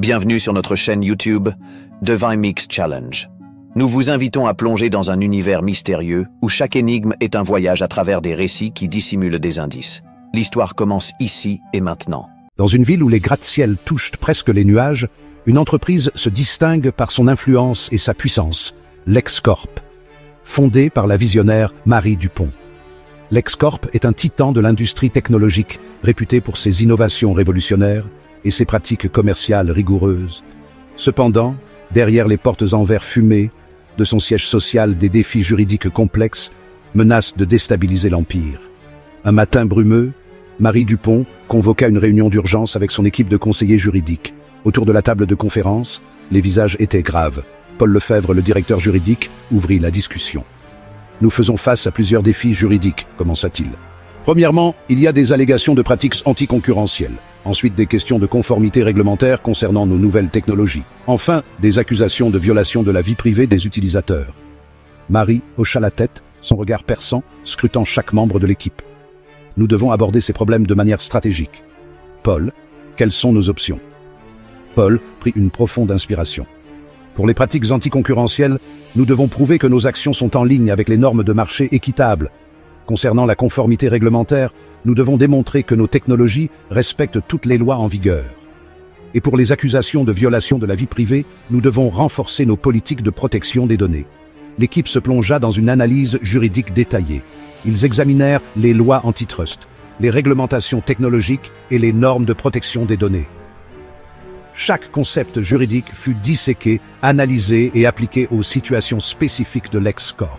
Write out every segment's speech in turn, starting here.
Bienvenue sur notre chaîne YouTube Divine Mix Challenge. Nous vous invitons à plonger dans un univers mystérieux où chaque énigme est un voyage à travers des récits qui dissimulent des indices. L'histoire commence ici et maintenant. Dans une ville où les gratte-ciel touchent presque les nuages, une entreprise se distingue par son influence et sa puissance, LexCorp, fondée par la visionnaire Marie Dupont. LexCorp est un titan de l'industrie technologique, réputé pour ses innovations révolutionnaires et ses pratiques commerciales rigoureuses. Cependant, derrière les portes en verre fumées de son siège social, des défis juridiques complexes menacent de déstabiliser l'empire. Un matin brumeux, Marie Dupont convoqua une réunion d'urgence avec son équipe de conseillers juridiques. Autour de la table de conférence, les visages étaient graves. Paul Lefebvre, le directeur juridique, ouvrit la discussion. « Nous faisons face à plusieurs défis juridiques », commença-t-il. « Premièrement, il y a des allégations de pratiques anticoncurrentielles. Ensuite, des questions de conformité réglementaire concernant nos nouvelles technologies. Enfin, des accusations de violation de la vie privée des utilisateurs. » Marie hocha la tête, son regard perçant, scrutant chaque membre de l'équipe. « Nous devons aborder ces problèmes de manière stratégique. Paul, quelles sont nos options ?» Paul prit une profonde inspiration. « Pour les pratiques anticoncurrentielles, nous devons prouver que nos actions sont en ligne avec les normes de marché équitables. Concernant la conformité réglementaire, nous devons démontrer que nos technologies respectent toutes les lois en vigueur. Et pour les accusations de violation de la vie privée, nous devons renforcer nos politiques de protection des données. » L'équipe se plongea dans une analyse juridique détaillée. Ils examinèrent les lois antitrust, les réglementations technologiques et les normes de protection des données. Chaque concept juridique fut disséqué, analysé et appliqué aux situations spécifiques de LexCorp.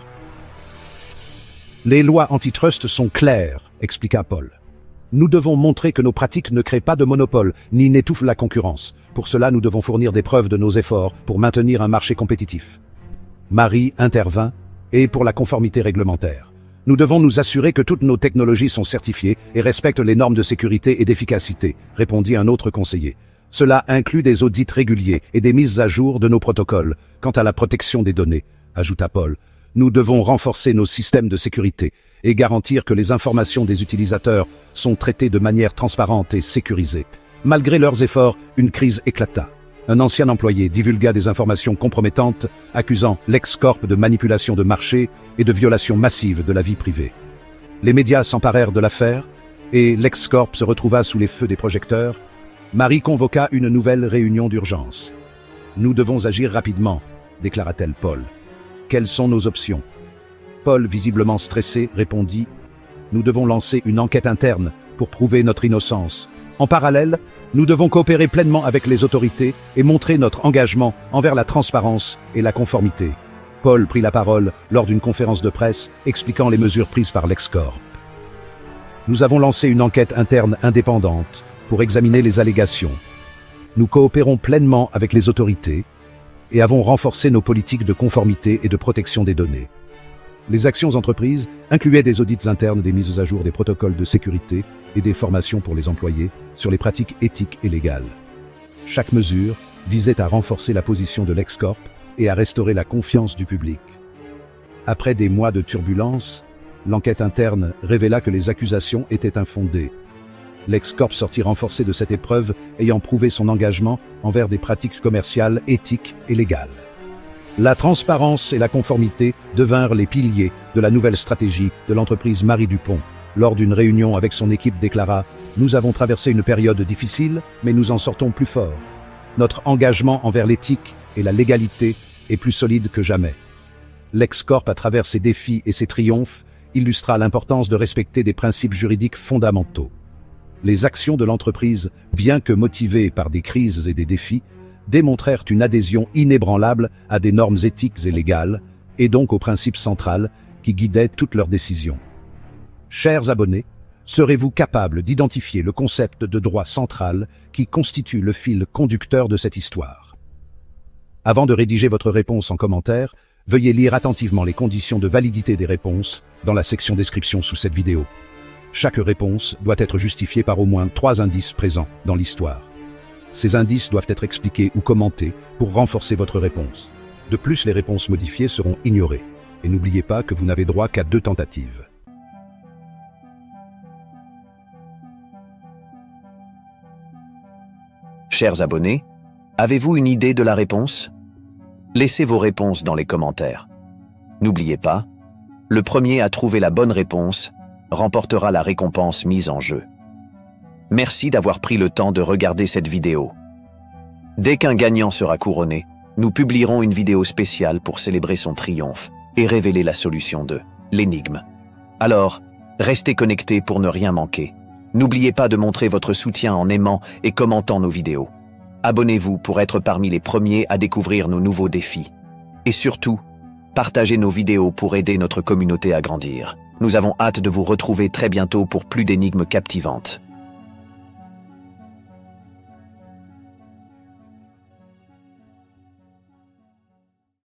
« Les lois antitrust sont claires », expliqua Paul. « Nous devons montrer que nos pratiques ne créent pas de monopole, ni n'étouffent la concurrence. Pour cela, nous devons fournir des preuves de nos efforts pour maintenir un marché compétitif. » Marie intervint, et pour la conformité réglementaire. « Nous devons nous assurer que toutes nos technologies sont certifiées et respectent les normes de sécurité et d'efficacité », répondit un autre conseiller. « Cela inclut des audits réguliers et des mises à jour de nos protocoles. Quant à la protection des données, » ajouta Paul, « nous devons renforcer nos systèmes de sécurité et garantir que les informations des utilisateurs sont traitées de manière transparente et sécurisée. » Malgré leurs efforts, une crise éclata. Un ancien employé divulgua des informations compromettantes, accusant LexCorp de manipulation de marché et de violation massive de la vie privée. Les médias s'emparèrent de l'affaire, et LexCorp se retrouva sous les feux des projecteurs. Marie convoqua une nouvelle réunion d'urgence. « Nous devons agir rapidement », déclara-t-elle Paul. « Quelles sont nos options ?» Paul, visiblement stressé, répondit « Nous devons lancer une enquête interne pour prouver notre innocence. En parallèle, nous devons coopérer pleinement avec les autorités et montrer notre engagement envers la transparence et la conformité. » Paul prit la parole lors d'une conférence de presse expliquant les mesures prises par LexCorp. « Nous avons lancé une enquête interne indépendante pour examiner les allégations. Nous coopérons pleinement avec les autorités et avons renforcé nos politiques de conformité et de protection des données. Les actions entreprises incluaient des audits internes, des mises à jour des protocoles de sécurité et des formations pour les employés sur les pratiques éthiques et légales. Chaque mesure visait à renforcer la position de LexCorp et à restaurer la confiance du public. Après des mois de turbulences, l'enquête interne révéla que les accusations étaient infondées. LexCorp sortit renforcé de cette épreuve, ayant prouvé son engagement envers des pratiques commerciales éthiques et légales. La transparence et la conformité devinrent les piliers de la nouvelle stratégie de l'entreprise Marie Dupont. Lors d'une réunion avec son équipe déclara « Nous avons traversé une période difficile, mais nous en sortons plus forts. Notre engagement envers l'éthique et la légalité est plus solide que jamais. » LexCorp, à travers ses défis et ses triomphes, illustra l'importance de respecter des principes juridiques fondamentaux. Les actions de l'entreprise, bien que motivées par des crises et des défis, démontrèrent une adhésion inébranlable à des normes éthiques et légales, et donc au principe central qui guidait toutes leurs décisions. Chers abonnés, serez-vous capables d'identifier le concept de droit central qui constitue le fil conducteur de cette histoire? Avant de rédiger votre réponse en commentaire, veuillez lire attentivement les conditions de validité des réponses dans la section description sous cette vidéo. Chaque réponse doit être justifiée par au moins 3 indices présents dans l'histoire. Ces indices doivent être expliqués ou commentés pour renforcer votre réponse. De plus, les réponses modifiées seront ignorées. Et n'oubliez pas que vous n'avez droit qu'à 2 tentatives. Chers abonnés, Avez-vous une idée de la réponse? Laissez vos réponses dans les commentaires. N'oubliez pas, le premier à trouver la bonne réponse remportera la récompense mise en jeu. Merci d'avoir pris le temps de regarder cette vidéo. Dès qu'un gagnant sera couronné, nous publierons une vidéo spéciale pour célébrer son triomphe et révéler la solution de l'énigme. Alors, restez connectés pour ne rien manquer. N'oubliez pas de montrer votre soutien en aimant et commentant nos vidéos. Abonnez-vous pour être parmi les premiers à découvrir nos nouveaux défis. Et surtout, partagez nos vidéos pour aider notre communauté à grandir. Nous avons hâte de vous retrouver très bientôt pour plus d'énigmes captivantes.